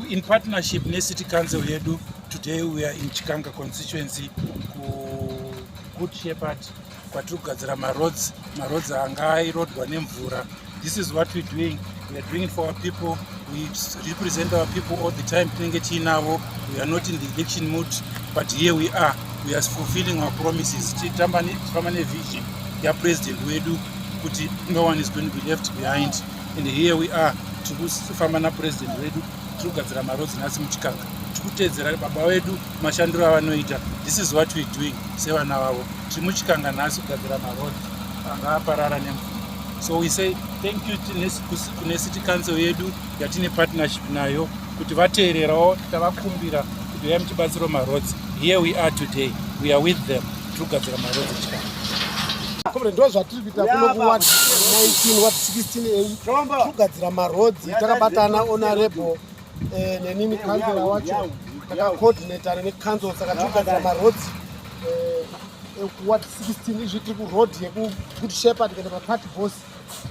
In partnership neCity Council yedu, today we are in Chikanga constituency Good Shepherd kwaturikugadzira maroads anga airodwa nemvura. This is what we're doing. We are doing it for our people. We represent our people all the time. We are not in the election mood, but here we are fulfilling our promises. Permanent vision. Yeah, President Wedu, no one is going to be left behind. And here we are to Famana President Wedu, turikugadzira maroads nasi muchikanga. Tikutedzera baba wedu mashandiro avanoita. This is what we're doing. Sevana vavo. Tiri muchikanga nasi kugadzira maroads anga aparara nemvura. So we say thank you to neCity Council yedu yatine partnership nayo kuti vateererawo tavakumbira kuti vaya muchibatsiro maroads. Here we are today. We are with them. Turikugadzira maroads echikanga. Ndo zvatiri kuita kuno kuward 19 ward 16 kugadzira maroads. Takabatana honorable nenini councilor wacho takacoordinata necouncil saka tikugadzira maroads ward 16 izvi tiri kuroad yeku Shepherd kuenda paparty boss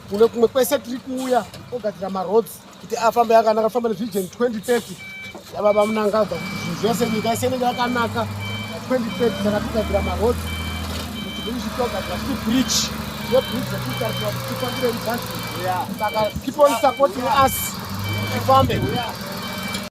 kune kumwe kwese tiri kuuya ogadzira maroads kuti afambe yakanaka afamba nevision 2030 yababa munangadza kuti zvinhu zvese nyika yese inenge yakanaka 2030 saka tikugadzira maroads bridge saka keep on supporting us.